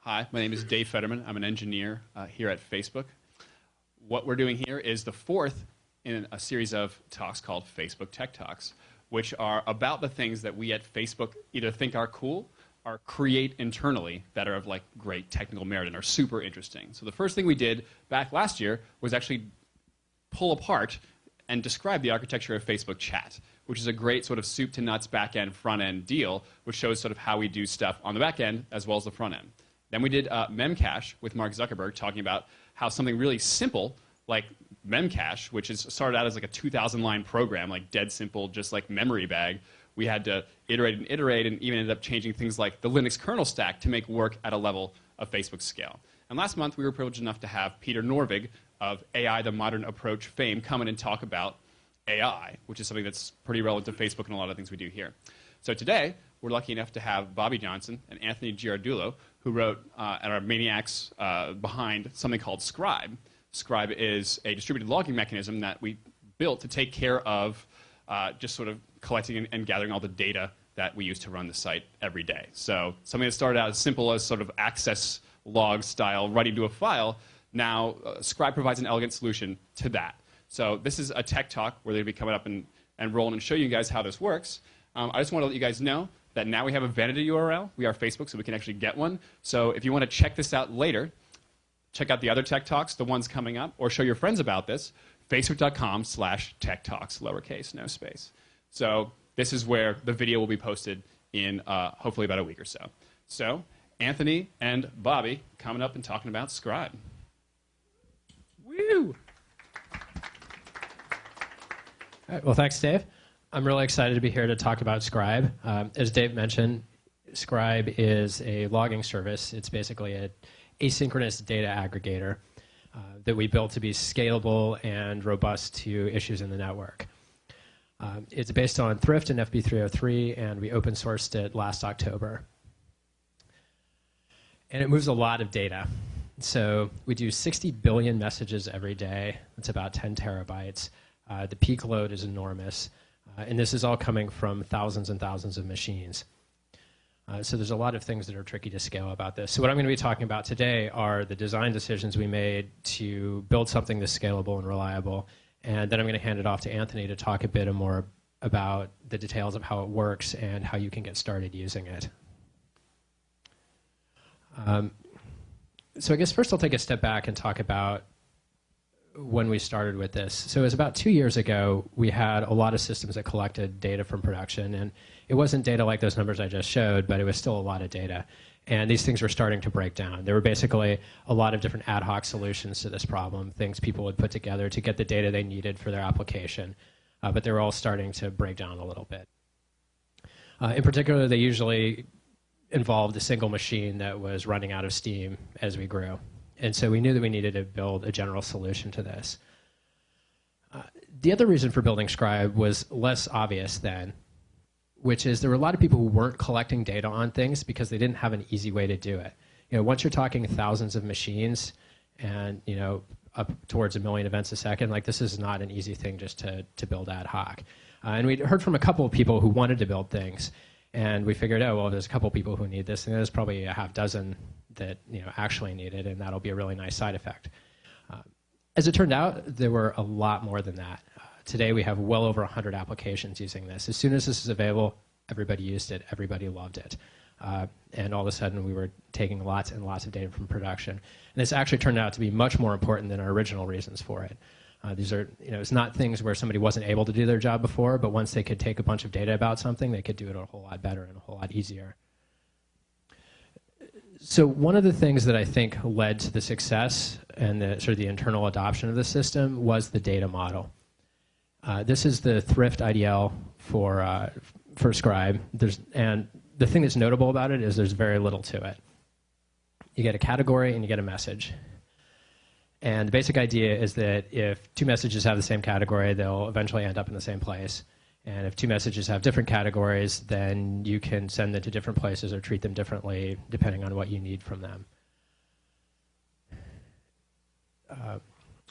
Hi, my name is Dave Fetterman. I'm an engineer here at Facebook. What we're doing here is the fourth in a series of talks called Facebook Tech Talks, which are about the things that we at Facebook either think are cool or create internally that are of like great technical merit and are super interesting. So the first thing we did back last year was actually pull apart and describe the architecture of Facebook Chat, which is a great sort of soup to nuts back-end, front-end deal, which shows sort of how we do stuff on the back end as well as the front end. Then we did Memcache with Mark Zuckerberg, talking about how something really simple like Memcache, which is started out as like a 2,000-line program, like dead simple, just like memory bag. We had to iterate and even ended up changing things like the Linux kernel stack to make work at a level of Facebook scale. And last month, we were privileged enough to have Peter Norvig of AI, the Modern Approach fame, come in and talk about AI, which is something that's pretty relevant to Facebook and a lot of things we do here. So today, we're lucky enough to have Bobby Johnson and Anthony Girardullo, who wrote and are maniacs behind something called Scribe. Scribe is a distributed logging mechanism that we built to take care of just sort of collecting and gathering all the data that we use to run the site every day. So something that started out as simple as sort of access log style writing to a file, now Scribe provides an elegant solution to that. So this is a tech talk where they'll be coming up and rolling and show you guys how this works. I just want to let you guys know that now we have a vanity URL. We are Facebook, so we can actually get one. So if you want to check this out later, check out the other tech talks, the ones coming up, or show your friends about this, facebook.com/tech talks, lowercase, no space. So this is where the video will be posted in hopefully about a week or so. So Anthony and Bobby coming up and talking about Scribe. Woo! All right, well, thanks, Dave. I'm really excited to be here to talk about Scribe. As Dave mentioned, Scribe is a logging service. It's basically an asynchronous data aggregator that we built to be scalable and robust to issues in the network. It's based on Thrift and FB303, and we open sourced it last October. And it moves a lot of data. So we do 60 billion messages every day. That's about 10 terabytes. The peak load is enormous. And this is all coming from thousands and thousands of machines. So there's a lot of things that are tricky to scale about this. So what I'm going to be talking about today are the design decisions we made to build something that's scalable and reliable. And then I'm going to hand it off to Anthony to talk a bit more about the details of how it works and how you can get started using it. So I guess first I'll take a step back and talk about when we started with this. So it was about 2 years ago, we had a lot of systems that collected data from production, and it wasn't data like those numbers I just showed, but it was still a lot of data. And these things were starting to break down. There were basically a lot of different ad hoc solutions to this problem, things people would put together to get the data they needed for their application, but they were all starting to break down a little bit. In particular, they usually involved a single machine that was running out of steam as we grew. And so we knew that we needed to build a general solution to this. The other reason for building Scribe was less obvious then, which is there were a lot of people who weren't collecting data on things because they didn't have an easy way to do it. You know, once you're talking thousands of machines and, you know, up towards 1 million events a second, like this is not an easy thing just to build ad hoc. And we heard from a couple of people who wanted to build things, and we figured, oh, well, there's a couple of people who need this, and there's probably a half dozen that actually need it, and that'll be a really nice side effect. As it turned out, there were a lot more than that. Today we have well over 100 applications using this. As soon as this is available, everybody used it, everybody loved it. And all of a sudden we were taking lots and lots of data from production. And this actually turned out to be much more important than our original reasons for it. These are, it's not things where somebody wasn't able to do their job before, but once they could take a bunch of data about something, they could do it a whole lot better and a whole lot easier. So one of the things that I think led to the success and the internal adoption of the system was the data model. This is the Thrift IDL for Scribe. And the thing that's notable about it is there's very little to it. You get a category and you get a message. And the basic idea is that if two messages have the same category, they'll eventually end up in the same place. And if two messages have different categories, then you can send them to different places or treat them differently depending on what you need from them.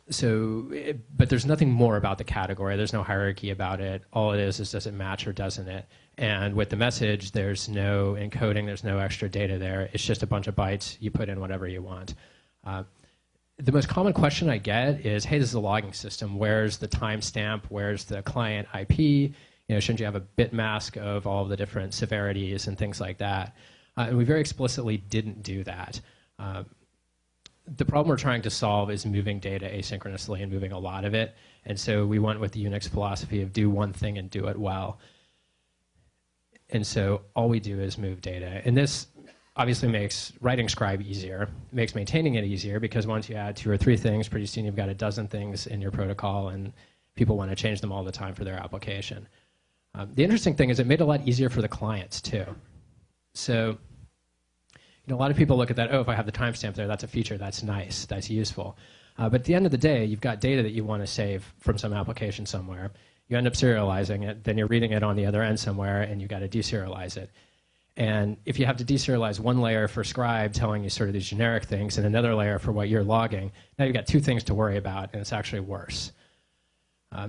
But there's nothing more about the category. There's no hierarchy about it. All it is does it match or doesn't it? And with the message, there's no encoding. There's no extra data there. It's just a bunch of bytes. You put in whatever you want. The most common question I get is, hey, this is a logging system. Where's the timestamp? Where's the client IP? Shouldn't you have a bit mask of all of the different severities and things like that? And we very explicitly didn't do that. The problem we're trying to solve is moving data asynchronously and moving a lot of it. And so we went with the Unix philosophy of do one thing and do it well. And so all we do is move data. And this obviously makes writing Scribe easier. It makes maintaining it easier because once you add 2 or 3 things, pretty soon you've got a dozen things in your protocol, and people want to change them all the time for their application. The interesting thing is it made it a lot easier for the clients too. So a lot of people look at that, oh, if I have the timestamp there, that's a feature, that's nice, that's useful. But at the end of the day, you've got data that you want to save from some application somewhere. You end up serializing it, then you're reading it on the other end somewhere, and you've got to deserialize it. And if you have to deserialize one layer for Scribe telling you sort of these generic things and another layer for what you're logging, now you've got 2 things to worry about, and it's actually worse.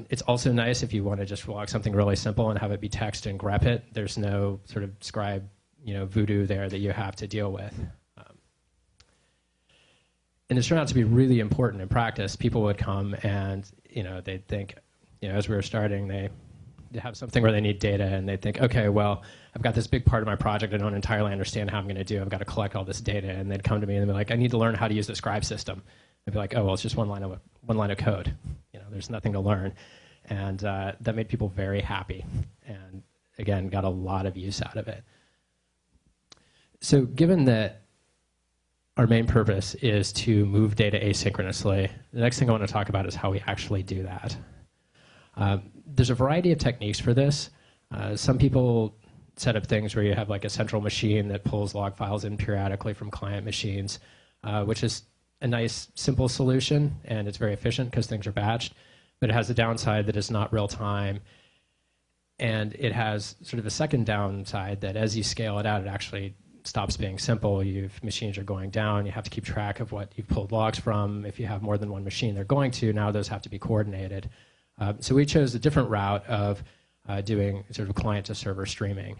It's also nice if you want to just log something really simple and have it be text and grep it. There's no sort of Scribe voodoo there that you have to deal with. And this turned out to be really important in practice. People would come and they'd think, as we were starting, they have something where they need data, and they think, okay, well, I've got this big part of my project I don't entirely understand how I'm going to do. I've got to collect all this data. And they'd come to me and they'd be like, I need to learn how to use the Scribe system. I'd be like, oh, well, it's just one line of code. There's nothing to learn. And that made people very happy, and again, got a lot of use out of it. So given that our main purpose is to move data asynchronously, the next thing I want to talk about is how we actually do that. There's a variety of techniques for this. Some people set up things where you have like a central machine that pulls log files in periodically from client machines, which is a nice, simple solution, and it's very efficient because things are batched, but it has the downside that it's not real time, and it has sort of a second downside that as you scale it out, it actually stops being simple. Machines are going down. You have to keep track of what you've pulled logs from. If you have more than one machine they're going to, now those have to be coordinated. So we chose a different route of doing sort of client-to-server streaming.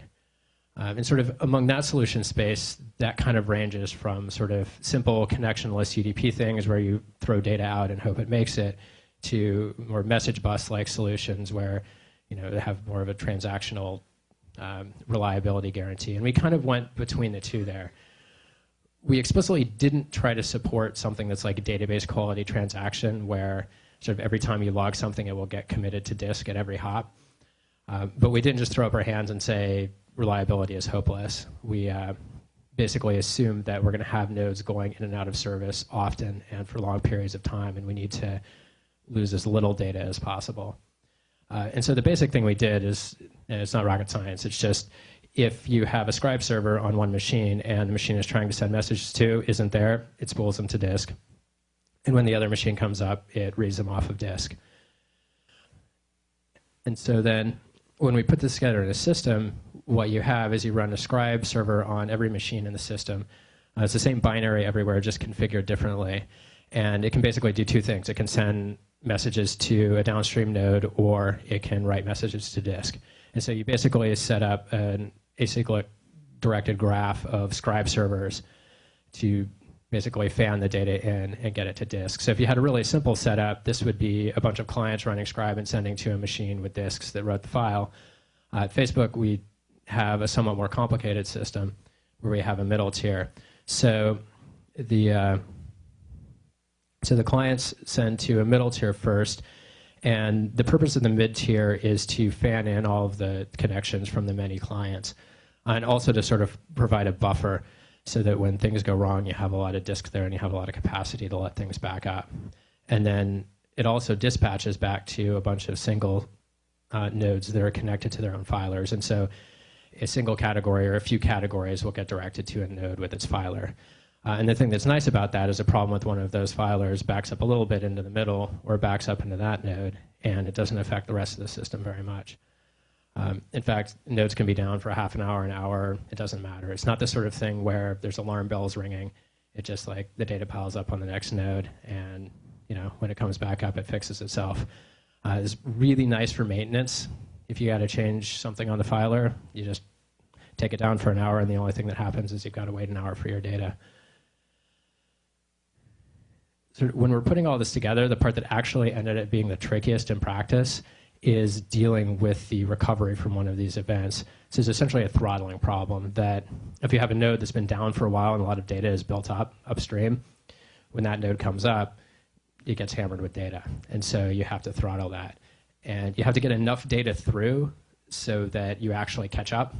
And sort of among that solution space, that kind of ranges from sort of simple connectionless UDP things where you throw data out and hope it makes it, to more message bus-like solutions where they have more of a transactional reliability guarantee. And we kind of went between the two there. We explicitly didn't try to support something that's like a database quality transaction where sort of every time you log something, it will get committed to disk at every hop. But we didn't just throw up our hands and say reliability is hopeless. We basically assumed that we're going to have nodes going in and out of service often and for long periods of time, and we need to lose as little data as possible. And so the basic thing we did is, and it's not rocket science, it's just if you have a Scribe server on one machine and the machine is trying to send messages to isn't there, it spools them to disk. And when the other machine comes up, it reads them off of disk. And so then when we put this together in a system, what you have is you run a Scribe server on every machine in the system. It's the same binary everywhere, just configured differently. And it can basically do 2 things. It can send messages to a downstream node, or it can write messages to disk. And so you basically set up an acyclic directed graph of Scribe servers to basically fan the data in and get it to disk. So if you had a really simple setup, this would be a bunch of clients running Scribe and sending to a machine with disks that wrote the file. At Facebook, we have a somewhat more complicated system where we have a middle tier. So the clients send to a middle tier first, and the purpose of the mid tier is to fan in all of the connections from the many clients, and also to sort of provide a buffer so that when things go wrong, you have a lot of disk there and you have a lot of capacity to let things back up. And then it also dispatches back to a bunch of single nodes that are connected to their own filers. And so a single category or a few categories will get directed to a node with its filer. And the thing that's nice about that is a problem with one of those filers backs up a little bit into the middle or backs up into that node, and it doesn't affect the rest of the system very much. In fact, nodes can be down for half an hour. It doesn't matter. It's not the sort of thing where there's alarm bells ringing. It's just like the data piles up on the next node, and when it comes back up, it fixes itself. It's really nice for maintenance. If you got to change something on the filer, you just take it down for an hour, and the only thing that happens is you've got to wait an hour for your data. So when we're putting all this together, the part that actually ended up being the trickiest in practice is dealing with the recovery from one of these events. So it's essentially a throttling problem that if you have a node that's been down for a while and a lot of data is built up upstream, when that node comes up, it gets hammered with data. And so you have to throttle that. And you have to get enough data through so that you actually catch up,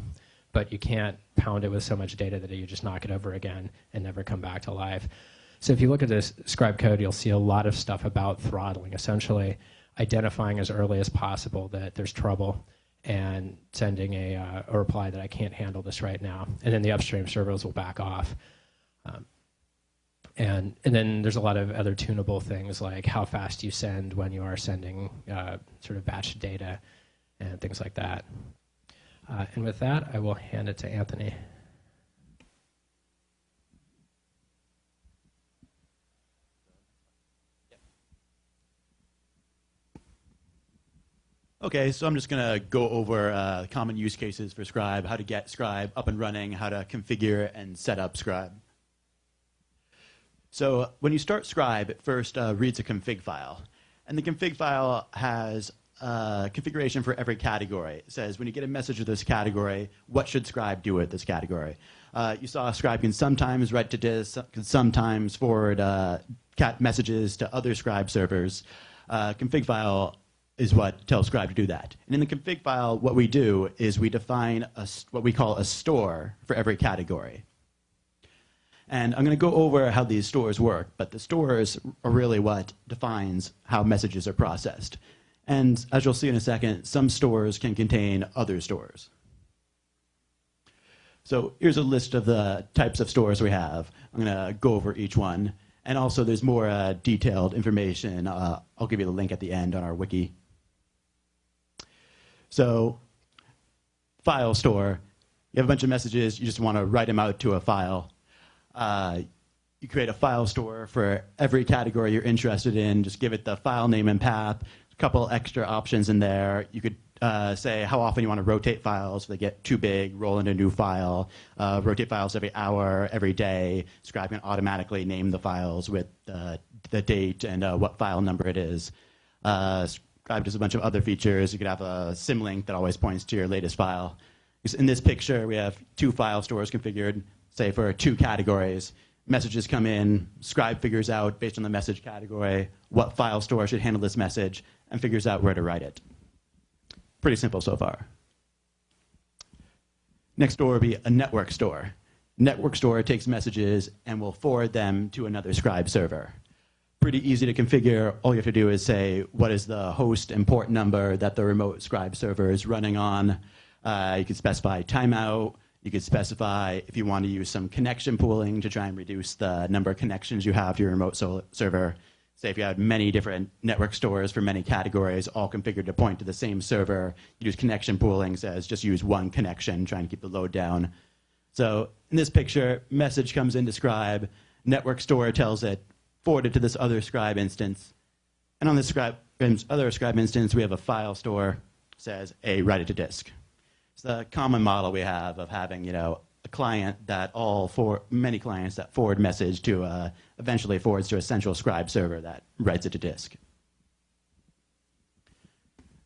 but you can't pound it with so much data that you just knock it over again and never come back to life. So if you look at this Scribe code, you'll see a lot of stuff about throttling, essentially identifying as early as possible that there's trouble and sending a reply that I can't handle this right now. And then the upstream servers will back off. And then there's a lot of other tunable things like how fast you send when you are sending sort of batch data and things like that. And with that, I will hand it to Anthony. Okay, so I'm just going to go over common use cases for Scribe, how to get Scribe up and running, how to configure and set up Scribe. So when you start Scribe, it first reads a config file. And the config file has configuration for every category. It says, when you get a message of this category, what should Scribe do with this category? You saw Scribe can sometimes write to disk, can sometimes forward messages to other Scribe servers. Config file is what tells Scribe to do that. And in the config file, what we do is we define what we call a store for every category. And I'm going to go over how these stores work, but the stores are really what defines how messages are processed. And as you'll see in a second, some stores can contain other stores. So here's a list of the types of stores we have. I'm going to go over each one. And also there's more detailed information. I'll give you the link at the end on our wiki. So file store, you have a bunch of messages, you just want to write them out to a file. You create a file store for every category you're interested in, just give it the file name and path, a couple extra options in there. You could say how often you want to rotate files. If they get too big, roll in a new file. Rotate files every hour, every day. Scribe can automatically name the files with the date and what file number it is. Scribe does a bunch of other features. You could have a symlink that always points to your latest file. In this picture, we have 2 file stores configured, say for 2 categories. Messages come in, Scribe figures out, based on the message category, what file store should handle this message, and figures out where to write it. Pretty simple so far. Next store will be a network store. Network store takes messages and will forward them to another Scribe server. Pretty easy to configure. All you have to do is say, what is the host and port number that the remote Scribe server is running on? You can specify timeout. You could specify if you want to use some connection pooling to try and reduce the number of connections you have to your remote server. Say if you had many different network stores for many categories, all configured to point to the same server, you use connection pooling, says just use one connection, trying to keep the load down. So in this picture, message comes into Scribe, network store tells it, forward it to this other Scribe instance. And on this other Scribe instance, we have a file store, says, hey, write it to disk. It's the common model we have of having, a client that many clients that forward message to eventually forwards to a central Scribe server that writes it to disk.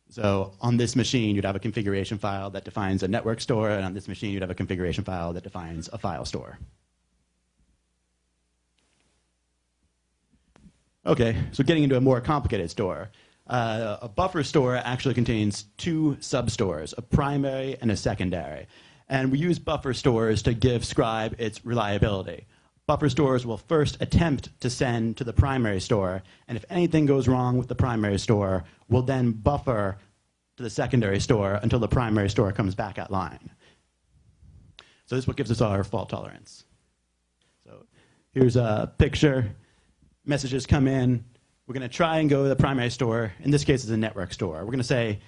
So on this machine, you'd have a configuration file that defines a network store, and on this machine, you'd have a configuration file that defines a file store. Okay, so getting into a more complicated store. A buffer store actually contains 2 substores, a primary and a secondary. And we use buffer stores to give Scribe its reliability. Buffer stores will first attempt to send to the primary store, and if anything goes wrong with the primary store, we'll then buffer to the secondary store until the primary store comes back at line. So this is what gives us our fault tolerance. So here's a picture. Messages come in. We're going to try and go to the primary store. In this case, it's a network store. We're going to say,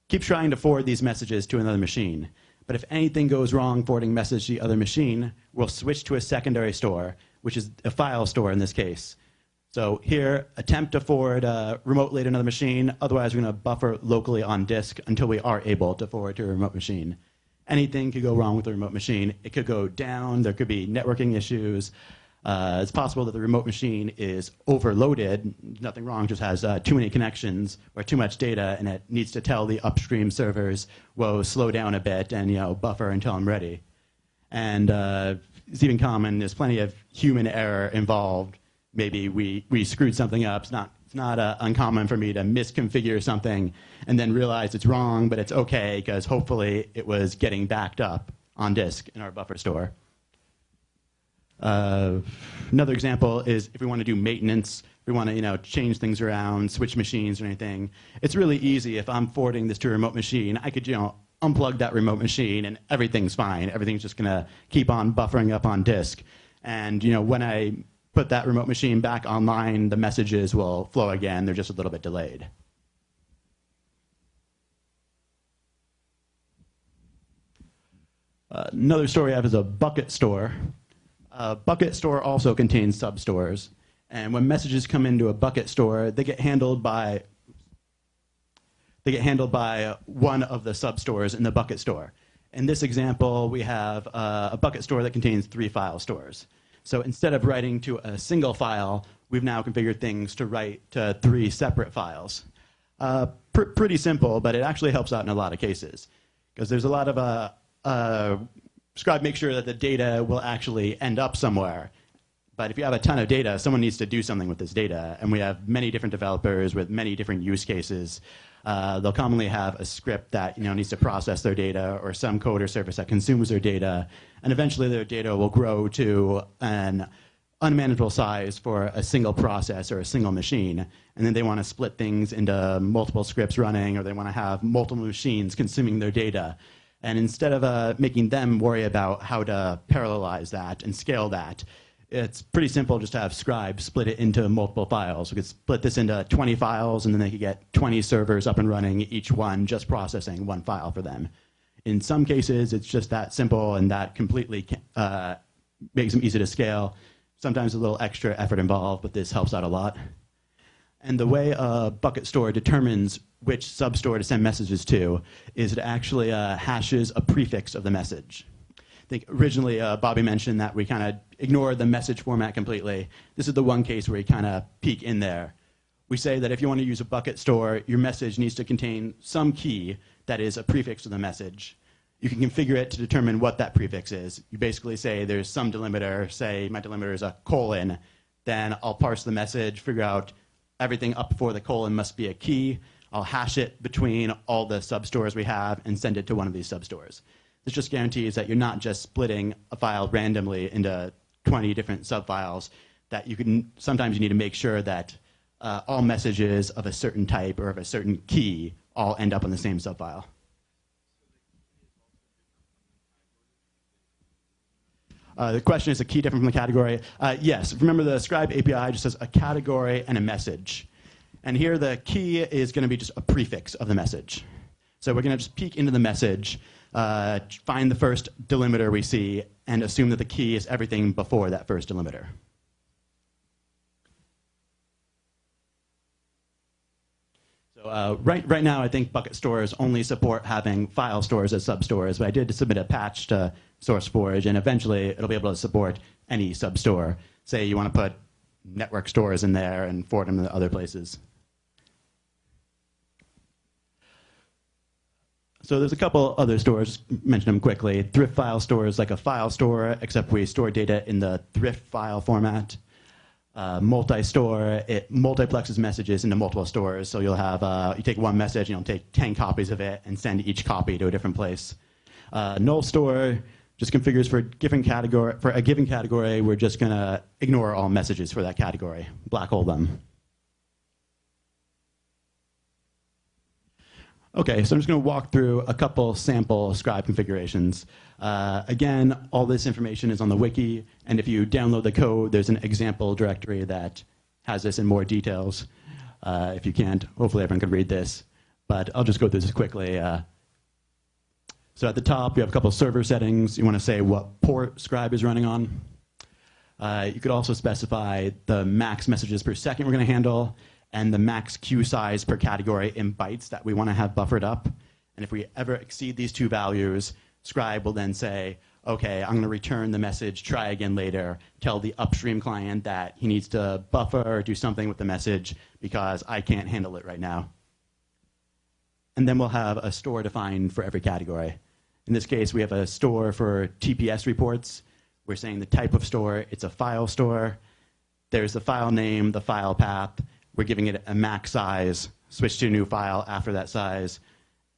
keep trying to forward these messages to another machine. But if anything goes wrong forwarding message to the other machine, we'll switch to a secondary store, which is a file store in this case. So here, attempt to forward remotely to another machine. Otherwise, we're going to buffer locally on disk until we are able to forward to a remote machine. Anything could go wrong with the remote machine. It could go down. There could be networking issues. It's possible that the remote machine is overloaded. Nothing wrong, just has too many connections or too much data, and it needs to tell the upstream servers, whoa, slow down a bit and buffer until I'm ready. And it's even common. There's plenty of human error involved. Maybe we screwed something up. It's not uncommon for me to misconfigure something and then realize it's wrong, but it's okay because hopefully it was getting backed up on disk in our buffer store. Another example is if we want to do maintenance, we want to change things around, switch machines or anything. It's really easy. If I'm forwarding this to a remote machine, I could unplug that remote machine and everything's fine. Everything's just going to keep on buffering up on disk. And when I put that remote machine back online, the messages will flow again. They're just a little bit delayed. Another story I have is a bucket store. A bucket store also contains substores. And when messages come into a bucket store, they get handled by one of the substores in the bucket store. In this example, we have a bucket store that contains 3 file stores. So instead of writing to a single file, we've now configured things to write to 3 separate files. Pretty simple, but it actually helps out in a lot of cases. Because there's a lot of Scribe makes sure that the data will actually end up somewhere. But if you have a ton of data, someone needs to do something with this data. And we have many different developers with many different use cases. They'll commonly have a script that needs to process their data, or some code or service that consumes their data. And eventually their data will grow to an unmanageable size for a single process or a single machine. And then they want to split things into multiple scripts running, or they want to have multiple machines consuming their data. And instead of making them worry about how to parallelize that and scale that, it's pretty simple just to have Scribe split it into multiple files. We could split this into 20 files, and then they could get 20 servers up and running, each one just processing one file for them. In some cases, it's just that simple, and that completely makes them easy to scale. Sometimes a little extra effort involved, but this helps out a lot. And the way a bucket store determines which substore to send messages to is it actually hashes a prefix of the message. I think originally Bobby mentioned that we kind of ignore the message format completely. This is the one case where we kind of peek in there. We say that if you want to use a bucket store, your message needs to contain some key that is a prefix to the message. You can configure it to determine what that prefix is. You basically say there's some delimiter, say my delimiter is a colon, then I'll parse the message, figure out everything up before the colon must be a key. I'll hash it between all the substores we have and send it to one of these substores. This just guarantees that you're not just splitting a file randomly into 20 different subfiles, that sometimes you need to make sure that all messages of a certain type or of a certain key all end up on the same subfile. The question is, a key different from the category? Yes. Remember, the Scribe API just says a category and a message. And here the key is going to be just a prefix of the message. So we're going to just peek into the message, find the first delimiter we see, and assume that the key is everything before that first delimiter. So right now, I think bucket stores only support having file stores as substores, but I did submit a patch to SourceForge, and eventually it'll be able to support any substore. Say you want to put network stores in there and forward them to other places. So there's a couple other stores, mention them quickly. Thrift file store is like a file store, except we store data in the thrift file format. Multi-store, it multiplexes messages into multiple stores. So you'll have, you take one message, and you'll take 10 copies of it and send each copy to a different place. Null store just configures for a given category, we're just going to ignore all messages for that category, black hole them. Okay, so I'm just going to walk through a couple sample Scribe configurations. Again, all this information is on the wiki, and if you download the code, there's an example directory that has this in more details. If you can't, hopefully everyone can read this, but I'll just go through this quickly. So at the top, you have a couple server settings. You want to say what port Scribe is running on. You could also specify the max messages per second we're going to handle and the max queue size per category in bytes that we want to have buffered up. And if we ever exceed these two values, Scribe will then say, okay, I'm going to return the message, try again later, tell the upstream client that he needs to buffer or do something with the message because I can't handle it right now. And then we'll have a store defined for every category. In this case, we have a store for TPS reports. We're saying the type of store, it's a file store. There's the file name, the file path. We're giving it a max size, switch to a new file after that size.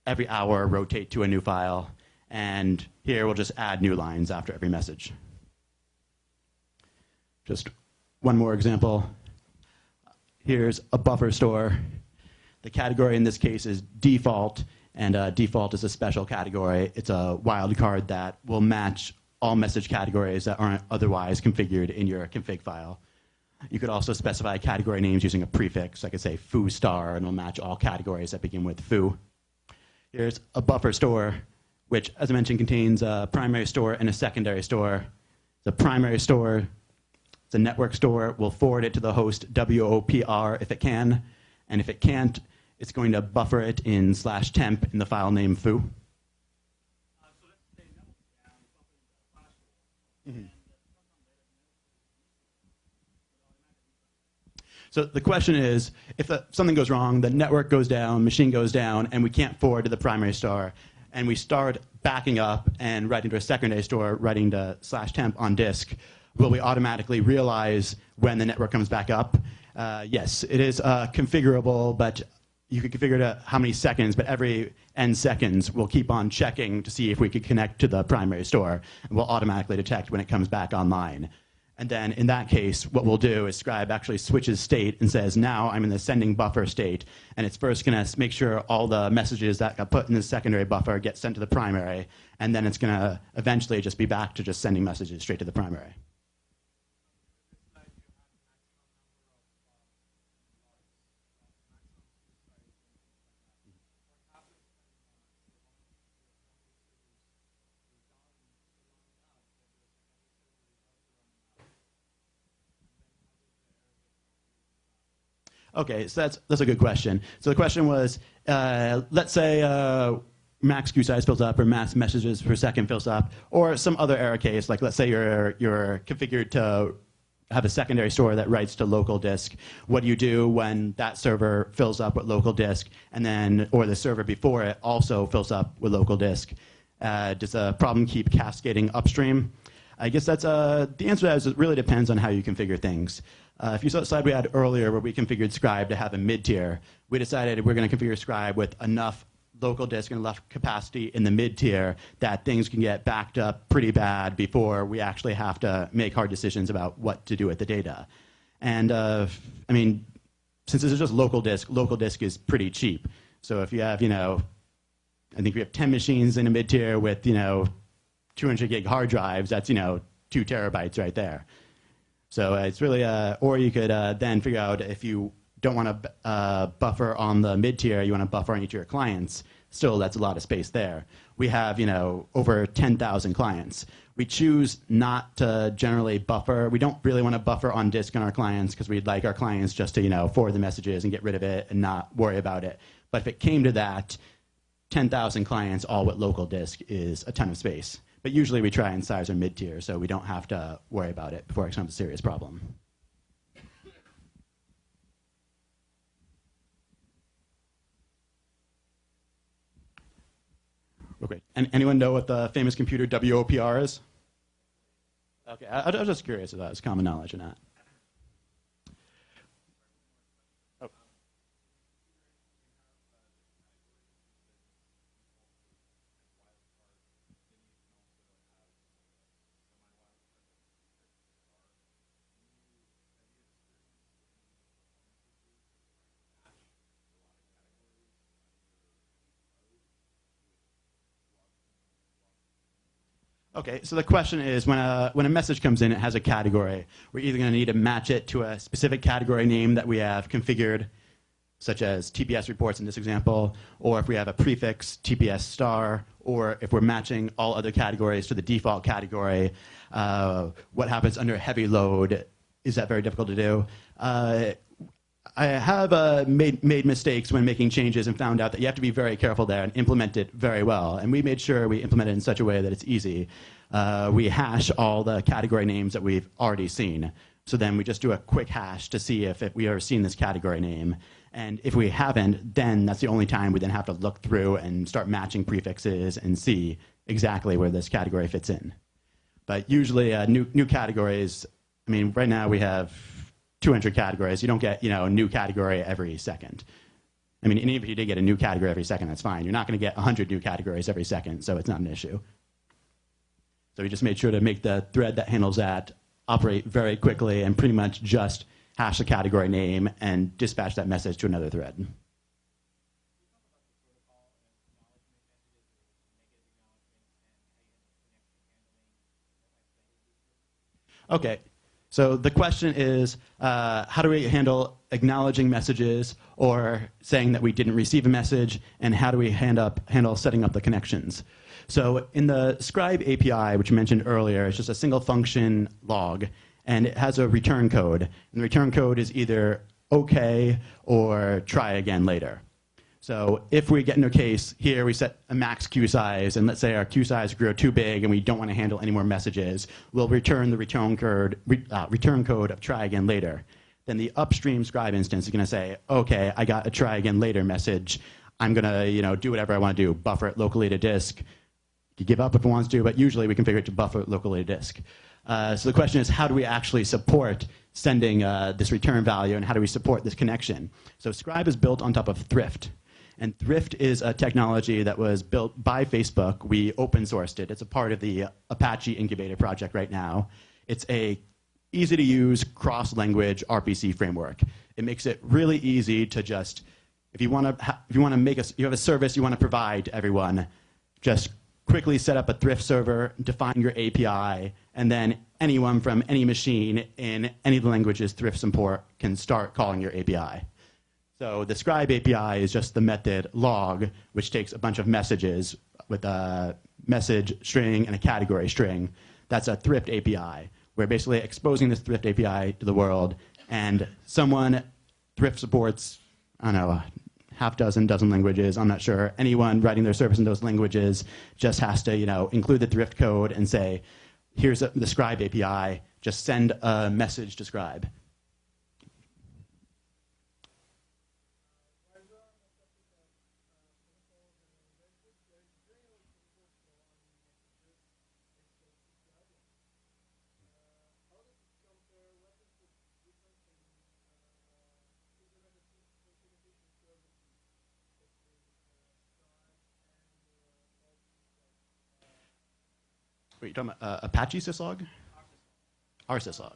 Every hour, rotate to a new file. And here we'll just add new lines after every message. Just one more example. Here's a buffer store. The category in this case is default, and default is a special category. It's a wildcard that will match all message categories that aren't otherwise configured in your config file. You could also specify category names using a prefix. I could say foo star, and it'll match all categories that begin with foo. Here's a buffer store, which, as I mentioned, contains a primary store and a secondary store. The primary store, it's a network store. We'll forward it to the host WOPR if it can, and if it can't, it's going to buffer it in /temp in the file name foo. Mm-hmm. So the question is, if something goes wrong, the network goes down, machine goes down, and we can't forward to the primary store, and we start backing up and writing to a secondary store, writing to /temp on disk, will we automatically realize when the network comes back up? Yes, it is configurable, but you can configure to how many seconds, but every n seconds, we'll keep on checking to see if we could connect to the primary store, and we'll automatically detect when it comes back online. And then in that case, what we'll do is Scribe actually switches state and says, now I'm in the sending buffer state, and it's first going to make sure all the messages that got put in the secondary buffer get sent to the primary, and then it's going to eventually just be back to just sending messages straight to the primary. Okay, so that's a good question. So the question was, let's say max queue size fills up or max messages per second fills up, or some other error case, like let's say you're configured to have a secondary store that writes to local disk. What do you do when that server fills up with local disk, and then, or the server before it also fills up with local disk? Does the problem keep cascading upstream? I guess that's the answer to that is it really depends on how you configure things. If you saw the slide we had earlier where we configured Scribe to have a mid-tier, we decided we're going to configure Scribe with enough local disk and enough capacity in the mid-tier that things can get backed up pretty bad before we actually have to make hard decisions about what to do with the data. And I mean, since this is just local disk is pretty cheap. So if you have, I think we have 10 machines in a mid-tier with, 200 gig hard drives, that's, 2 terabytes right there. So it's really, or you could then figure out if you don't want to buffer on the mid-tier, you want to buffer on each of your clients, still that's a lot of space there. We have, over 10,000 clients. We choose not to generally buffer. We don't really want to buffer on disk on our clients because we'd like our clients just to, forward the messages and get rid of it and not worry about it. But if it came to that, 10,000 clients all with local disk is a ton of space. But usually we try and size our mid-tier so we don't have to worry about it before it becomes a serious problem. Okay. And anyone know what the famous computer WOPR is? Okay, I was just curious if that was common knowledge or not. Okay, so the question is, when a message comes in, it has a category. We're either going to need to match it to a specific category name that we have configured such as TPS reports in this example, or if we have a prefix TPS star, or if we're matching all other categories to the default category, what happens under heavy load? Is that very difficult to do? I have made mistakes when making changes and found out that you have to be very careful there and implement it very well. And we made sure we implement it in such a way that it's easy. We hash all the category names that we've already seen. So then we just do a quick hash to see if we ever seen this category name. And if we haven't, then that's the only time we then have to look through and start matching prefixes and see exactly where this category fits in. But usually new categories, I mean, right now we have 200 categories. You don't get a new category every second. I mean, even if you did get a new category every second, that's fine. You're not going to get 100 new categories every second, so it's not an issue. So we just made sure to make the thread that handles that operate very quickly and pretty much just hash the category name and dispatch that message to another thread. Okay, so the question is, how do we handle acknowledging messages or saying that we didn't receive a message, and how do we handle setting up the connections? So in the Scribe API, which you mentioned earlier, it's just a single function log, and it has a return code. And the return code is either OK or try again later. So if we get into a case here, we set a max queue size, and let's say our queue size grew too big and we don't want to handle any more messages, we'll return the return code of try again later. Then the upstream Scribe instance is going to say, OK, I got a try again later message. I'm going to do whatever I want to do, buffer it locally to disk. You can give up if it wants to, but usually we configure it to buffer it locally to disk. So the question is, how do we actually support sending this return value, and how do we support this connection? So Scribe is built on top of Thrift. And Thrift is a technology that was built by Facebook. We open sourced it. It's a part of the Apache Incubator project right now. It's a easy-to-use cross-language RPC framework. It makes it really easy to just, if you want to make you have a service you want to provide to everyone, just quickly set up a Thrift server, define your API, and then anyone from any machine in any of the languages Thrift support can start calling your API. So the Scribe API is just the method log, which takes a bunch of messages with a message string and a category string. That's a Thrift API. We're basically exposing this Thrift API to the world, and Thrift supports, I don't know, half dozen languages, I'm not sure. Anyone writing their service in those languages just has to include the Thrift code and say, here's the Scribe API, just send a message to Scribe. Wait, you're talking about Apache syslog? Our syslog.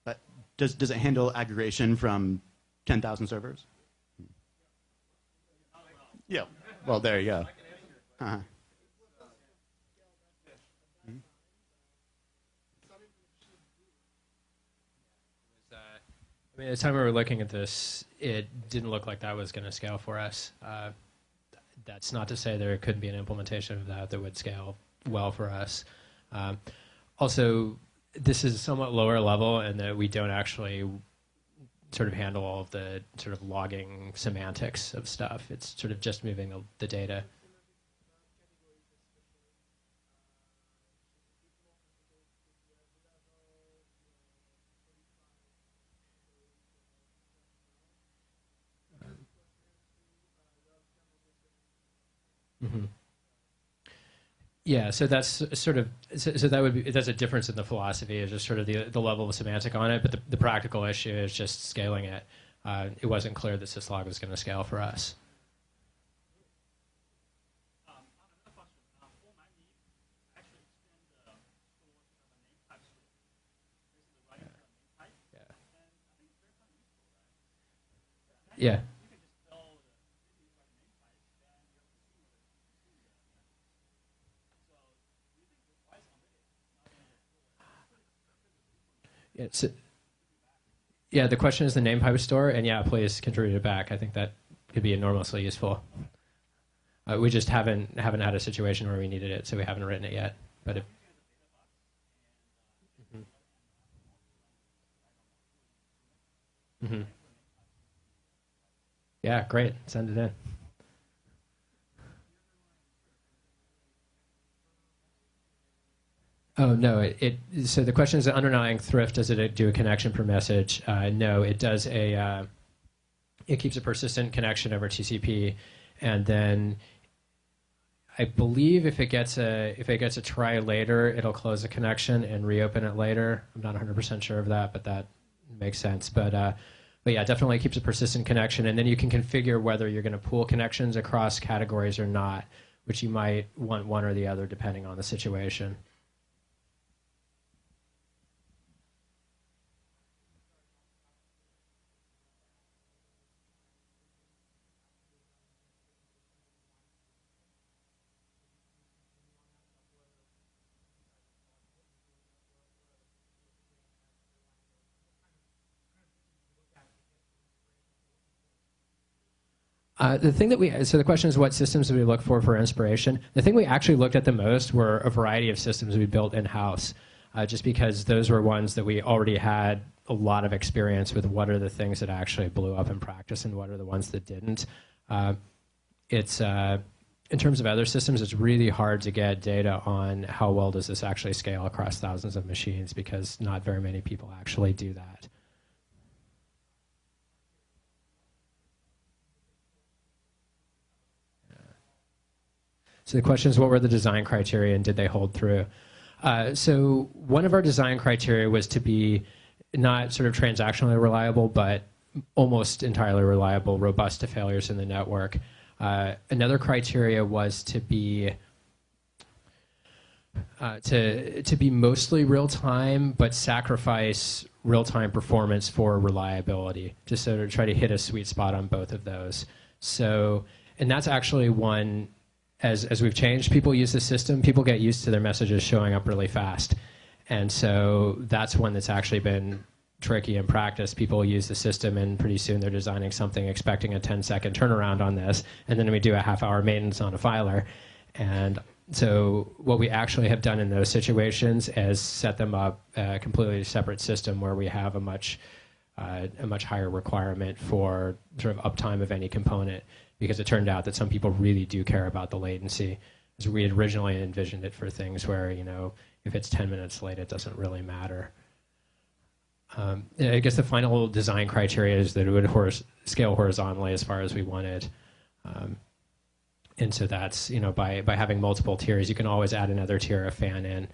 But does it handle aggregation from 10,000 servers? Yeah. Well, there you go. Uh-huh. I mean, at the time we were looking at this, it didn't look like that was going to scale for us. That's not to say there couldn't be an implementation of that would scale well for us. Also, this is somewhat lower level in that we don't actually sort of handle all of the sort of logging semantics of stuff. It's sort of just moving the data. Mm-hmm. Yeah, so that's sort of that's a difference in the philosophy, is just sort of the level of semantic on it, but the practical issue is just scaling it. It wasn't clear that syslog was going to scale for us. Yeah. Yeah, so, yeah, the question is the name pipe store, and yeah, please contribute it back. I think that could be enormously useful. We just haven't had a situation where we needed it, so we haven't written it yet. But if mm-hmm. Yeah, great, send it in. Oh no, so the question is the underlying thrift, does it do a connection per message? No, it does it keeps a persistent connection over TCP, and then I believe if it gets a try later, it'll close the connection and reopen it later. I'm not 100% sure of that, but that makes sense. But yeah, definitely keeps a persistent connection, and then you can configure whether you're going to pool connections across categories or not, which you might want one or the other depending on the situation. So the question is what systems do we look for inspiration? The thing we actually looked at the most were a variety of systems we built in-house, just because those were ones that we already had a lot of experience with. What are the things that actually blew up in practice and what are the ones that didn't? In terms of other systems, it's really hard to get data on how well does this actually scale across thousands of machines because not very many people actually do that. So the question is, what were the design criteria and did they hold through? So one of our design criteria was to be not sort of transactionally reliable, but almost entirely reliable, robust to failures in the network. Another criteria was to be mostly real time, but sacrifice real time performance for reliability, just sort of try to hit a sweet spot on both of those. So, and that's actually one. As we've changed, people use the system, people get used to their messages showing up really fast. And so that's one that's actually been tricky in practice. People use the system and pretty soon they're designing something expecting a 10-second turnaround on this. And then we do a half-hour maintenance on a filer. And so what we actually have done in those situations is set them up a completely separate system where we have a much higher requirement for sort of uptime of any component, because it turned out that some people really do care about the latency. As we had originally envisioned it for things where, you know, if it's 10 minutes late, it doesn't really matter. I guess the final design criteria is that it would scale horizontally as far as we wanted. And so that's, you know, by having multiple tiers, you can always add another tier of fan in.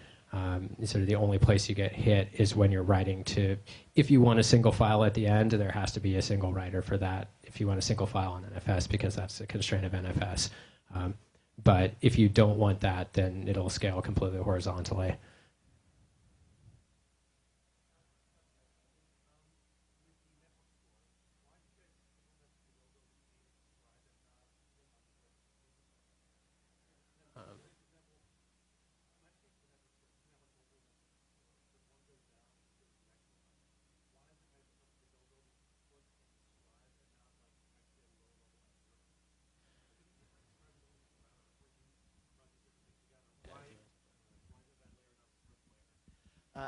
Sort of the only place you get hit is when you're writing to, if you want a single file at the end, there has to be a single writer for that. If you want a single file on NFS, because that's the constraint of NFS. But if you don't want that, then it'll scale completely horizontally.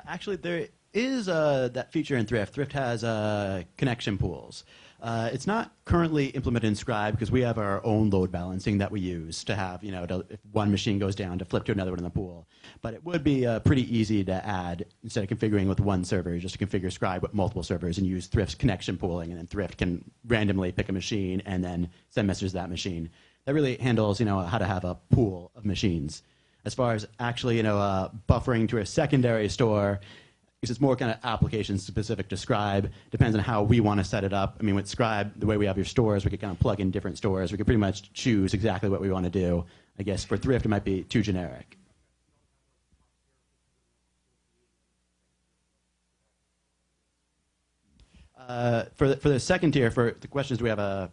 Actually, there is that feature in Thrift. Thrift has connection pools. It's not currently implemented in Scribe because we have our own load balancing that we use to have, you know, if one machine goes down, to flip to another one in the pool. But it would be pretty easy to add, instead of configuring with one server, just to configure Scribe with multiple servers and use Thrift's connection pooling, and then Thrift can randomly pick a machine and then send messages to that machine. That really handles, you know, how to have a pool of machines. As far as actually, you know, buffering to a secondary store, because it's more kind of application specific to Scribe. Depends on how we want to set it up. I mean, with Scribe, the way we have your stores, we could kind of plug in different stores. We could pretty much choose exactly what we want to do. I guess for Thrift, it might be too generic. For the second tier, for the questions, we have a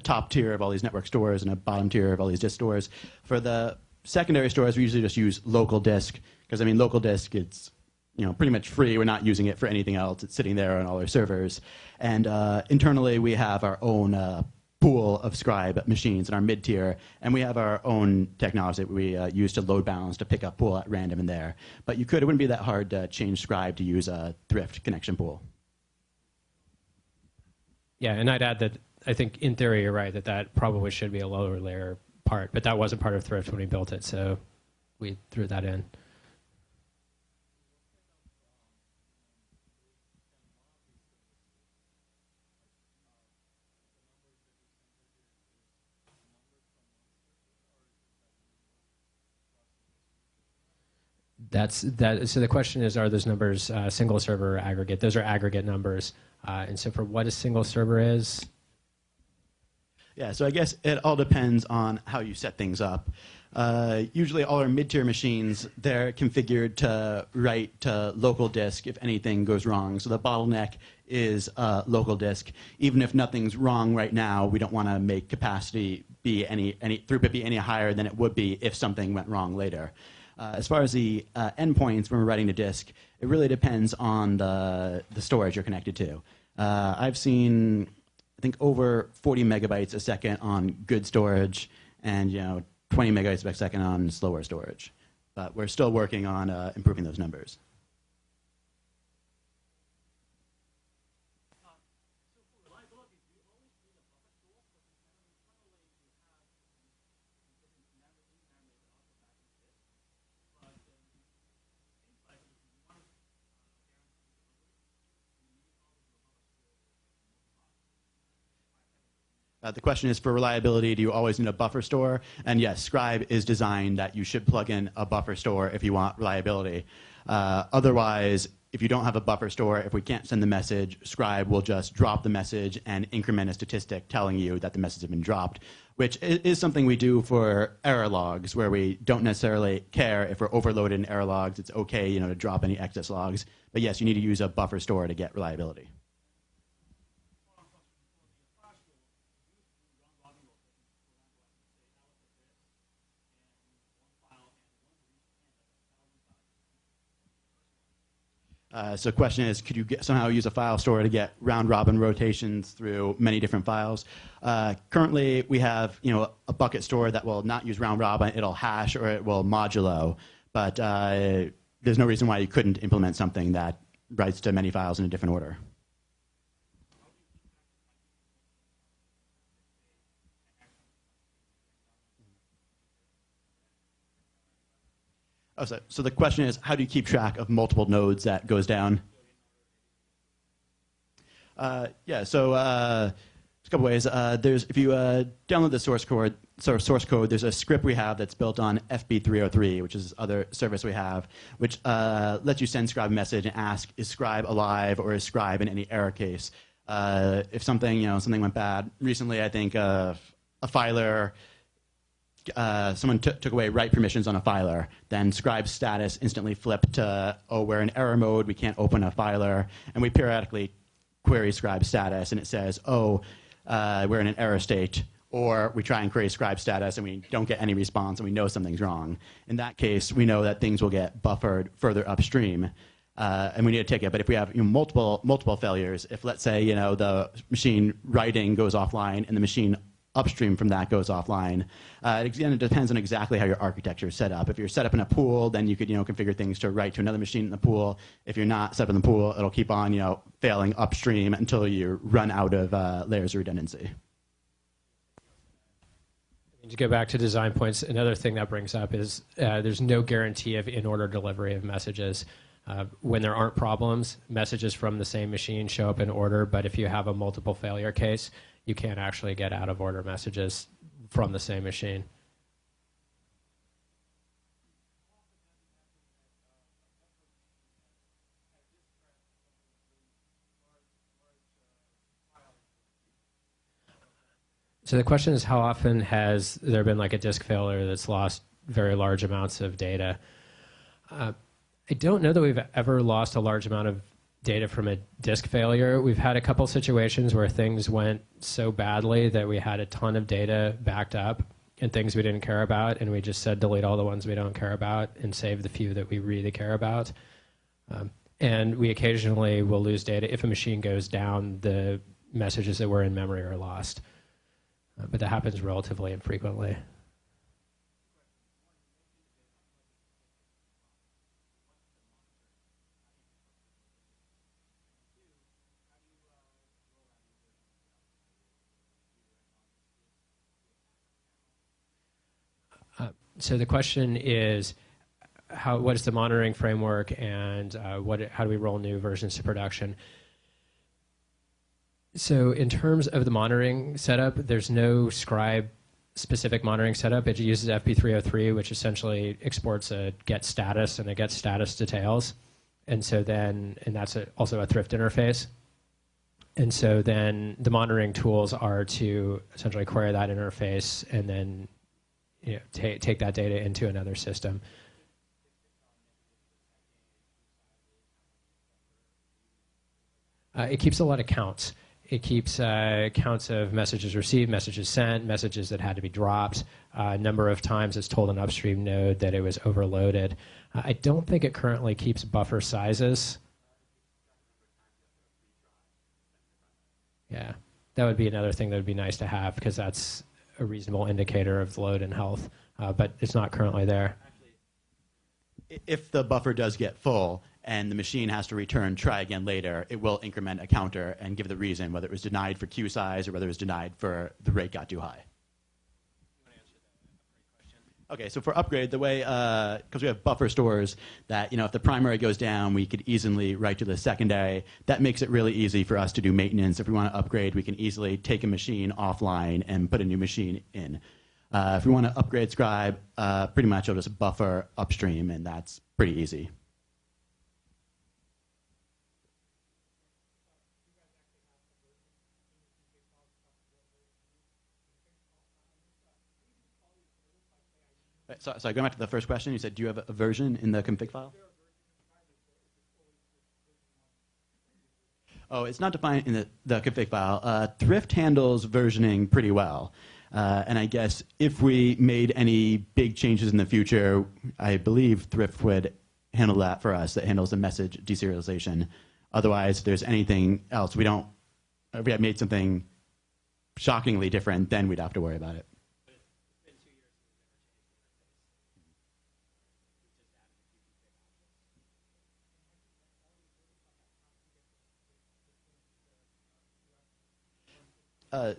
top tier of all these network stores and a bottom tier of all these disk stores. For the secondary stores, we usually just use local disk because, I mean, local disk, it's pretty much free. We're not using it for anything else. It's sitting there on all our servers. And internally, we have our own pool of Scribe machines in our mid-tier, and we have our own technology that we use to load balance to pick up pool at random in there. But it wouldn't be that hard to change Scribe to use a Thrift connection pool. Yeah, and I'd add that I think in theory you're right that probably should be a lower layer part, but that wasn't part of Thrift when we built it, so we threw that in. So the question is, are those numbers single server or aggregate? Those are aggregate numbers. And so for what a single server is? Yeah, so I guess it all depends on how you set things up. Usually all our mid-tier machines, they're configured to write to local disk if anything goes wrong. So the bottleneck is local disk. Even if nothing's wrong right now, we don't want to make capacity be any throughput be any higher than it would be if something went wrong later. As far as the endpoints when we're writing to disk, it really depends on the storage you're connected to. I've seen, I think, over 40 megabytes a second on good storage and 20 megabytes per second on slower storage. But we're still working on improving those numbers. The question is, for reliability, do you always need a buffer store? And yes, Scribe is designed that you should plug in a buffer store if you want reliability. Otherwise, if you don't have a buffer store, if we can't send the message, Scribe will just drop the message and increment a statistic telling you that the message has been dropped, which is something we do for error logs, where we don't necessarily care if we're overloaded in error logs. It's okay, to drop any excess logs. But yes, you need to use a buffer store to get reliability. So the question is, could you somehow use a file store to get round-robin rotations through many different files? Currently, we have a bucket store that will not use round-robin. It'll hash or it will modulo. But there's no reason why you couldn't implement something that writes to many files in a different order. Oh, so the question is, how do you keep track of multiple nodes that goes down? Yeah, so there's a couple ways. If you download the source code, there's a script we have that's built on FB303, which is this other service we have, which lets you send Scribe a message and ask, is Scribe alive or is Scribe in any error case? If something went bad recently, I think a filer. Someone took away write permissions on a filer, then Scribe's status instantly flipped to, oh, we're in error mode, we can't open a filer, and we periodically query Scribe's status, and it says, oh, we're in an error state, or we try and query Scribe status, and we don't get any response, and we know something's wrong. In that case, we know that things will get buffered further upstream, and we need to take it. But if we have multiple failures, if, let's say, the machine writing goes offline and the machine upstream from that goes offline. Again, it depends on exactly how your architecture is set up. If you're set up in a pool, then you could configure things to write to another machine in the pool. If you're not set up in the pool, it'll keep on failing upstream until you run out of layers of redundancy. To go back to design points, another thing that brings up is there's no guarantee of in-order delivery of messages. When there aren't problems, messages from the same machine show up in order, but if you have a multiple failure case, you can't actually get out-of-order messages from the same machine. So the question is, how often has there been like a disk failure that's lost very large amounts of data? I don't know that we've ever lost a large amount of data from a disk failure. We've had a couple situations where things went so badly that we had a ton of data backed up and things we didn't care about, and we just said delete all the ones we don't care about and save the few that we really care about. And we occasionally will lose data. If a machine goes down, the messages that were in memory are lost. But that happens relatively infrequently. So the question is, what is the monitoring framework, and how do we roll new versions to production? So in terms of the monitoring setup, there's no Scribe specific monitoring setup. It uses FP303, which essentially exports a get status and a get status details. And so then, and that's also a thrift interface. And so then the monitoring tools are to essentially query that interface and then take that data into another system. It keeps a lot of counts. It keeps counts of messages received, messages sent, messages that had to be dropped, number of times it's told an upstream node that it was overloaded. I don't think it currently keeps buffer sizes. Yeah, that would be another thing that would be nice to have, because that's a reasonable indicator of load and health, but it's not currently there. If the buffer does get full and the machine has to return try again later, it will increment a counter and give the reason, whether it was denied for queue size or whether it was denied for the rate got too high. Okay, so for upgrade, the way, because we have buffer stores that, if the primary goes down, we could easily write to the secondary. That makes it really easy for us to do maintenance. If we want to upgrade, we can easily take a machine offline and put a new machine in. If we want to upgrade Scribe, pretty much it'll just buffer upstream, and that's pretty easy. So going back to the first question, you said, do you have a version in the config file? Oh, it's not defined in the config file. Thrift handles versioning pretty well. And I guess if we made any big changes in the future, I believe Thrift would handle that for us. That handles the message deserialization. Otherwise, if there's anything else, if we have made something shockingly different, then we'd have to worry about it.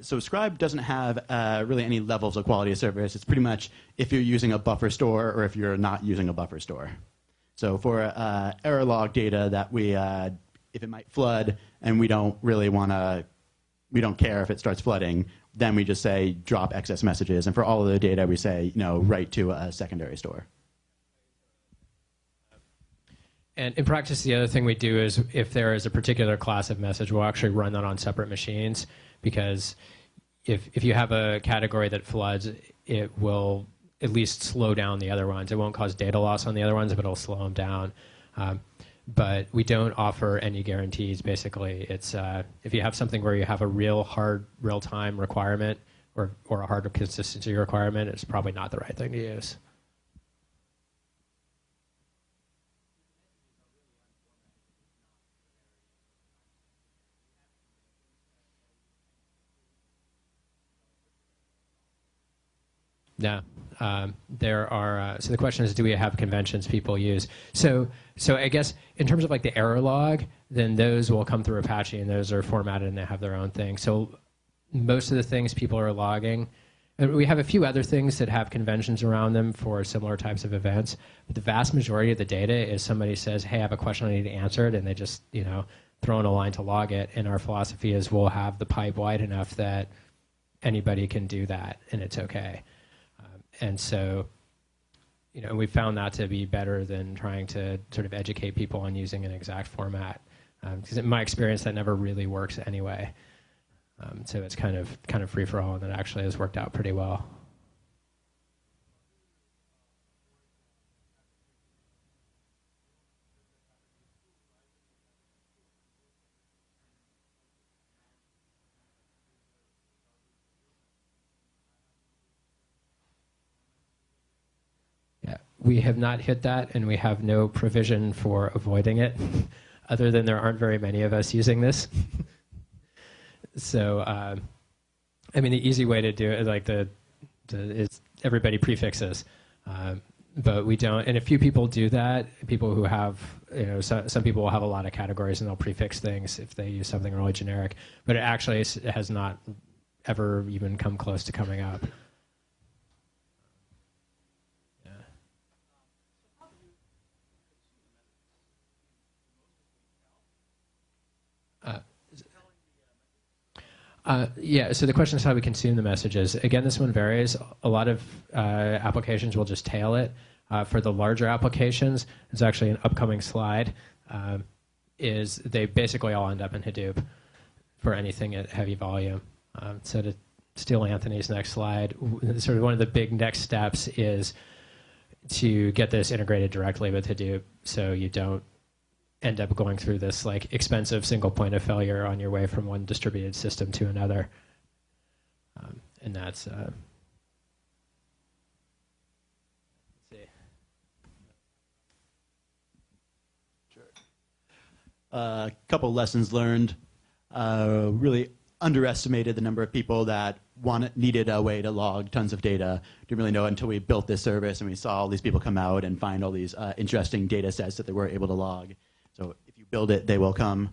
So Scribe doesn't have really any levels of quality of service. It's pretty much if you're using a buffer store or if you're not using a buffer store. So for error log data that if it might flood and we don't care if it starts flooding, then we just say drop excess messages. And for all of the data, we say, write to a secondary store. And in practice, the other thing we do is if there is a particular class of message, we'll actually run that on separate machines, because if you have a category that floods, it will at least slow down the other ones. It won't cause data loss on the other ones, but it'll slow them down. But we don't offer any guarantees. Basically, it's if you have something where you have a real hard real-time requirement or a hard consistency requirement, it's probably not the right thing to use. Yeah, there are. So the question is, do we have conventions people use? So I guess in terms of like the error log, then those will come through Apache, and those are formatted and they have their own thing. So most of the things people are logging, and we have a few other things that have conventions around them for similar types of events. But the vast majority of the data is somebody says, "Hey, I have a question I need to answer," and they just throw in a line to log it. And our philosophy is we'll have the pipe wide enough that anybody can do that, and it's okay. And so, we found that to be better than trying to sort of educate people on using an exact format, because in my experience, that never really works anyway. So it's kind of free for all, and that actually has worked out pretty well. We have not hit that, and we have no provision for avoiding it, other than there aren't very many of us using this. So, I mean, the easy way to do it, like is everybody prefixes, but we don't. And a few people do that. People who have, some people will have a lot of categories and they'll prefix things if they use something really generic. But it actually has not ever even come close to coming up. Yeah, so the question is how we consume the messages. Again, this one varies. A lot of applications will just tail it. For the larger applications, there's actually an upcoming slide, is they basically all end up in Hadoop for anything at heavy volume. So to steal Anthony's next slide, sort of one of the big next steps is to get this integrated directly with Hadoop so you don't end up going through this like expensive single point of failure on your way from one distributed system to another. And that's let's see. Sure. A couple lessons learned. Really underestimated the number of people that needed a way to log tons of data. Didn't really know until we built this service and we saw all these people come out and find all these interesting data sets that they were able to log. So if you build it, they will come.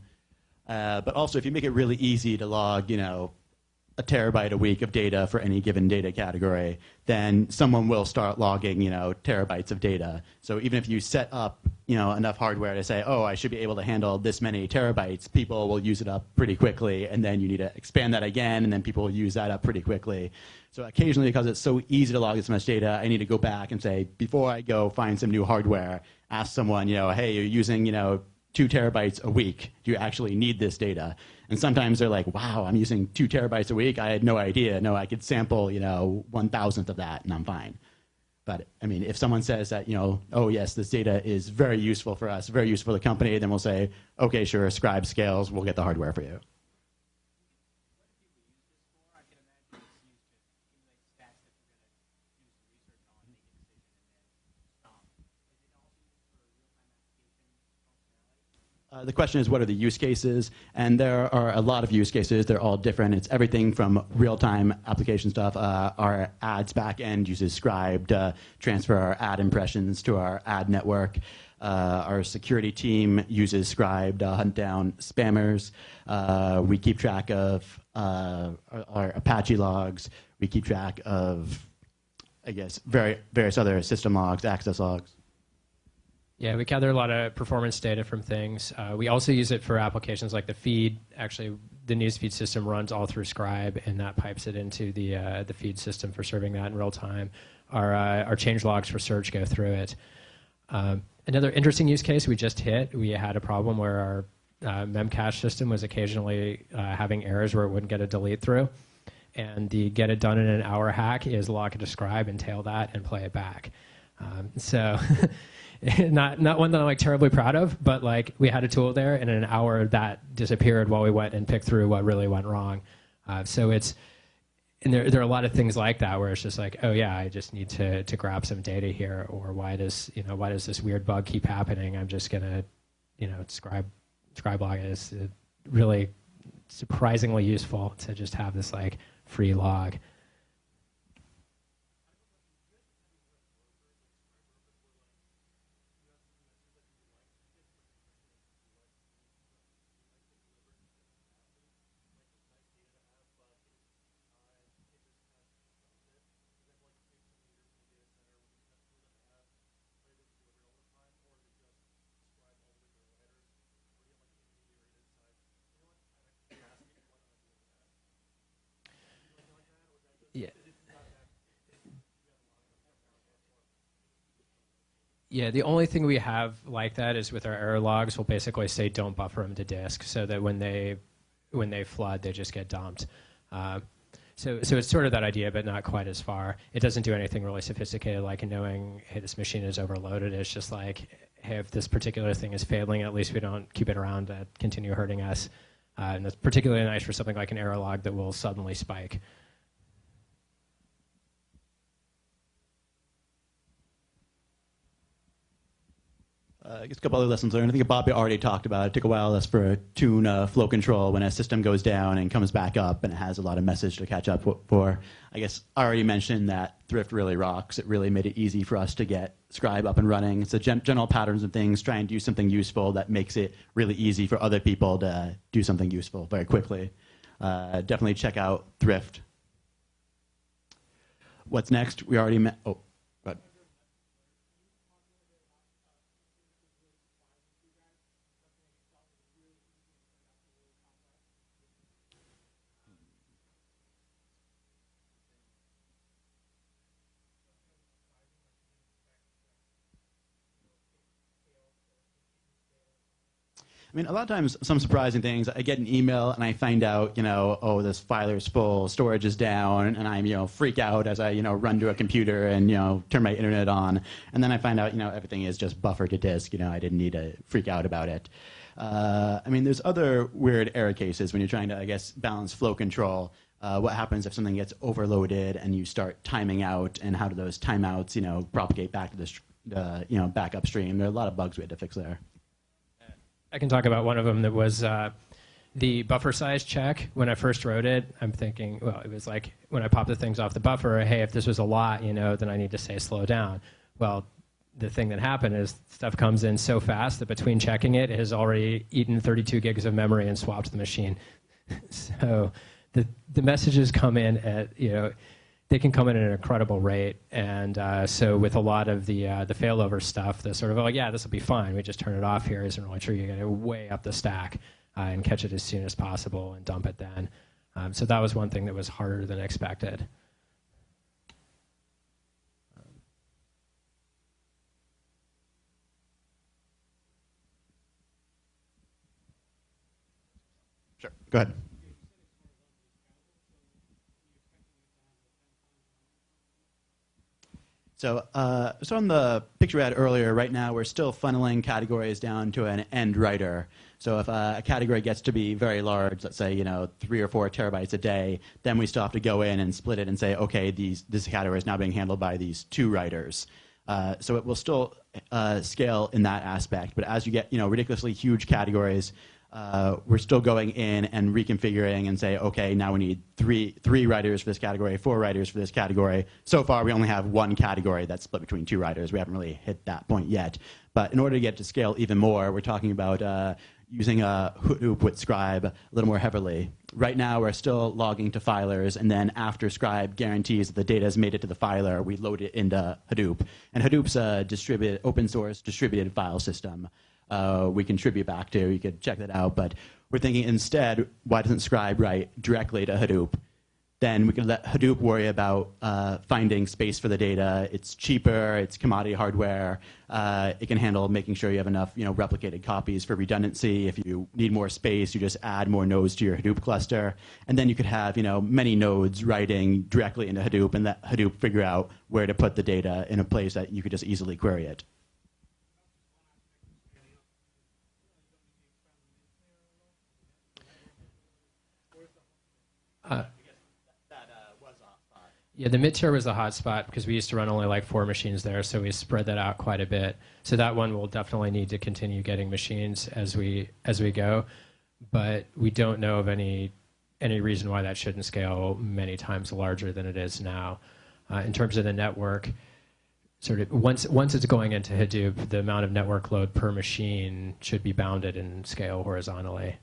But also, if you make it really easy to log, a terabyte a week of data for any given data category, then someone will start logging, terabytes of data. So even if you set up, enough hardware to say, oh, I should be able to handle this many terabytes, people will use it up pretty quickly, and then you need to expand that again, and then people will use that up pretty quickly. So occasionally, because it's so easy to log this much data, I need to go back and say, before I go find some new hardware, ask someone, hey, you're using, 2 terabytes a week. Do you actually need this data? And sometimes they're like, wow, I'm using 2 terabytes a week. I had no idea. No, I could sample, 1,000th of that, and I'm fine. But, I mean, if someone says that, oh, yes, this data is very useful for us, very useful for the company, then we'll say, okay, sure, Scribe scales. We'll get the hardware for you. The question is, what are the use cases? And there are a lot of use cases. They're all different. It's everything from real-time application stuff. Our ads backend uses Scribe to transfer our ad impressions to our ad network. Our security team uses Scribe to hunt down spammers. We keep track of our Apache logs. We keep track of, I guess, various other system logs, access logs. Yeah, we gather a lot of performance data from things. We also use it for applications like the feed. Actually, the newsfeed system runs all through Scribe, and that pipes it into the feed system for serving that in real time. Our change logs for search go through it. Another interesting use case we just hit, we had a problem where our memcache system was occasionally having errors where it wouldn't get a delete through. And the get it done in an hour hack is log it to Scribe and tail that and play it back. So not one that I'm like terribly proud of, but like we had a tool there, and in an hour that disappeared while we went and picked through what really went wrong. So it's, and there are a lot of things like that where it's just like, oh yeah, I just need to grab some data here, or why does this weird bug keep happening? I'm just gonna, Scribe log is really surprisingly useful to just have this like free log. Yeah, the only thing we have like that is with our error logs, we'll basically say don't buffer them to disk, so that when they flood, they just get dumped. So it's sort of that idea, but not quite as far. It doesn't do anything really sophisticated like knowing, hey, this machine is overloaded. It's just like, hey, if this particular thing is failing, at least we don't keep it around to continue hurting us. And that's particularly nice for something like an error log that will suddenly spike. I guess a couple other lessons learned. I think Bobby already talked about it. It took a while for a tune flow control when a system goes down and comes back up and it has a lot of message to catch up for. I guess I already mentioned that Thrift really rocks. It really made it easy for us to get Scribe up and running. It's the general patterns and things, try and do something useful that makes it really easy for other people to do something useful very quickly. Definitely check out Thrift. What's next? We already met. Oh, go ahead. I mean, a lot of times, some surprising things. I get an email and I find out, oh, this filer's full, storage is down, and I'm, freak out as I, run to a computer and, turn my internet on, and then I find out, everything is just buffered to disk. I didn't need to freak out about it. I mean, there's other weird error cases when you're trying to, I guess, balance flow control. What happens if something gets overloaded and you start timing out, and how do those timeouts, propagate back to the, back upstream? There are a lot of bugs we had to fix there. I can talk about one of them that was the buffer size check. When I first wrote it, I'm thinking, well, it was like when I pop the things off the buffer, hey, if this was a lot, then I need to say slow down. Well, the thing that happened is stuff comes in so fast that between checking it has already eaten 32 gigs of memory and swapped the machine. So the messages come in at, they can come in at an incredible rate. And so with a lot of the failover stuff, the sort of, oh, yeah, this will be fine. We just turn it off here. Isn't really true. You got to way up the stack and catch it as soon as possible and dump it then. So that was one thing that was harder than expected. Sure. Go ahead. So on the picture we had earlier, right now we're still funneling categories down to an end writer. So if a category gets to be very large, let's say 3 or 4 terabytes a day, then we still have to go in and split it and say, okay, this category is now being handled by these 2 writers. So it will still scale in that aspect, but as you get ridiculously huge categories, we're still going in and reconfiguring and say, okay, now we need three writers for this category, 4 writers for this category. So far, we only have 1 category that's split between 2 writers. We haven't really hit that point yet. But in order to get to scale even more, we're talking about using a Hadoop with Scribe a little more heavily. Right now, we're still logging to filers, and then after Scribe guarantees that the data has made it to the filer, we load it into Hadoop. And Hadoop's a open source distributed file system. We contribute back to. You could check that out. But we're thinking instead, why doesn't Scribe write directly to Hadoop? Then we can let Hadoop worry about finding space for the data. It's cheaper. It's commodity hardware. It can handle making sure you have enough replicated copies for redundancy. If you need more space, you just add more nodes to your Hadoop cluster. And then you could have many nodes writing directly into Hadoop and let Hadoop figure out where to put the data in a place that you could just easily query it. Yeah, the mid-tier was the hot spot because we used to run only like 4 machines there, so we spread that out quite a bit. So that one will definitely need to continue getting machines as we go, but we don't know of any reason why that shouldn't scale many times larger than it is now. In terms of the network, sort of once it's going into Hadoop, the amount of network load per machine should be bounded and scale horizontally.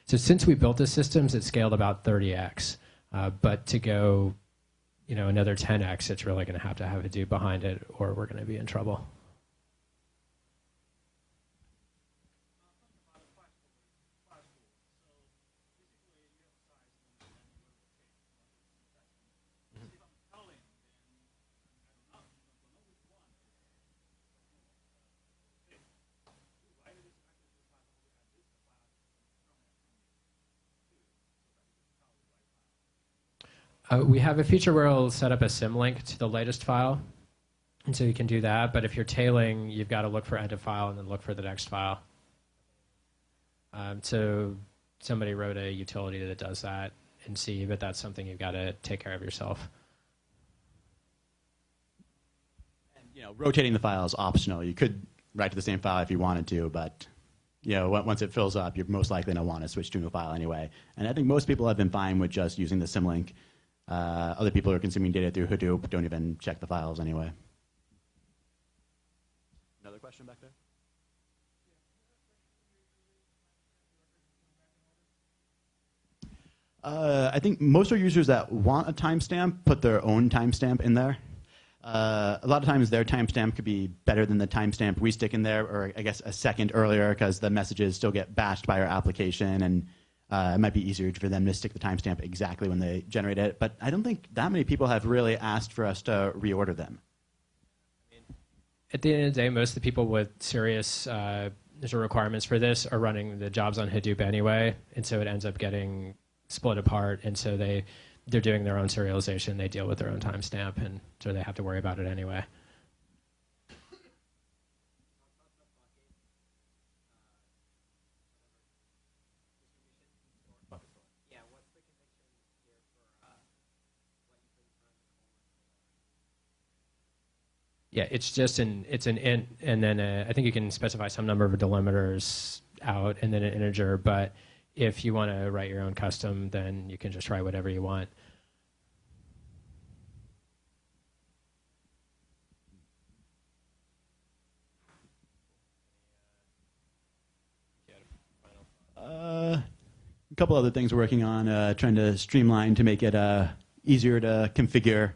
So since we built the systems, it scaled about 30x. But to go, another 10x, it's really going to have Hadoop behind it, or we're going to be in trouble. We have a feature where it'll set up a symlink to the latest file, and so you can do that. But if you're tailing, you've got to look for end of file and then look for the next file. So somebody wrote a utility that does that in C, but that's something you've got to take care of yourself. And rotating the file is optional. You could write to the same file if you wanted to, but once it fills up, you're most likely going to want to switch to a new file anyway. And I think most people have been fine with just using the symlink. Other people who are consuming data through Hadoop don't even check the files anyway. Another question back there? I think most are users that want a timestamp put their own timestamp in there. A lot of times their timestamp could be better than the timestamp we stick in there, or I guess a second earlier, because the messages still get batched by our application, and it might be easier for them to stick the timestamp exactly when they generate it. But I don't think that many people have really asked for us to reorder them. At the end of the day, most of the people with serious requirements for this are running the jobs on Hadoop anyway, and so it ends up getting split apart, and so they're doing their own serialization, they deal with their own timestamp, and so they have to worry about it anyway. Yeah, it's an int, and then I think you can specify some number of delimiters out, and then an integer, but if you want to write your own custom, then you can just write whatever you want. A couple other things we're working on, trying to streamline to make it easier to configure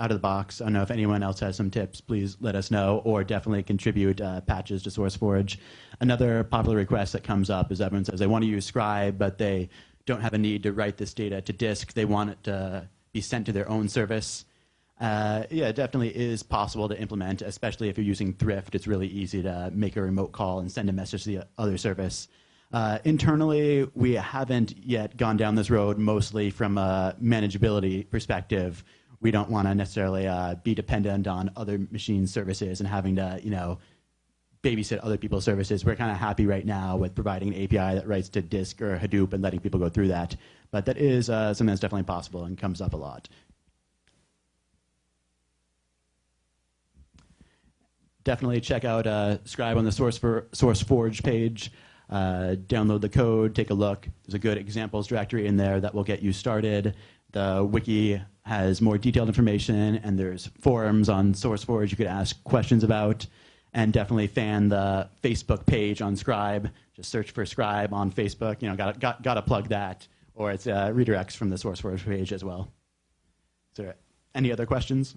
out of the box. I don't know if anyone else has some tips, please let us know, or definitely contribute patches to SourceForge. Another popular request that comes up is everyone says they want to use Scribe, but they don't have a need to write this data to disk. They want it to be sent to their own service. Yeah, it definitely is possible to implement, especially if you're using Thrift. It's really easy to make a remote call and send a message to the other service. Internally, we haven't yet gone down this road, mostly from a manageability perspective. We don't want to necessarily be dependent on other machine services and having to, babysit other people's services. We're kind of happy right now with providing an API that writes to disk or Hadoop and letting people go through that. But that is something that's definitely possible and comes up a lot. Definitely check out Scribe on the SourceForge page. Download the code, take a look. There's a good examples directory in there that will get you started. The wiki has more detailed information, and there's forums on SourceForge you could ask questions about. And definitely fan the Facebook page on Scribe. Just search for Scribe on Facebook. Gotta plug that, or it's redirects from the SourceForge page as well. Is there any other questions?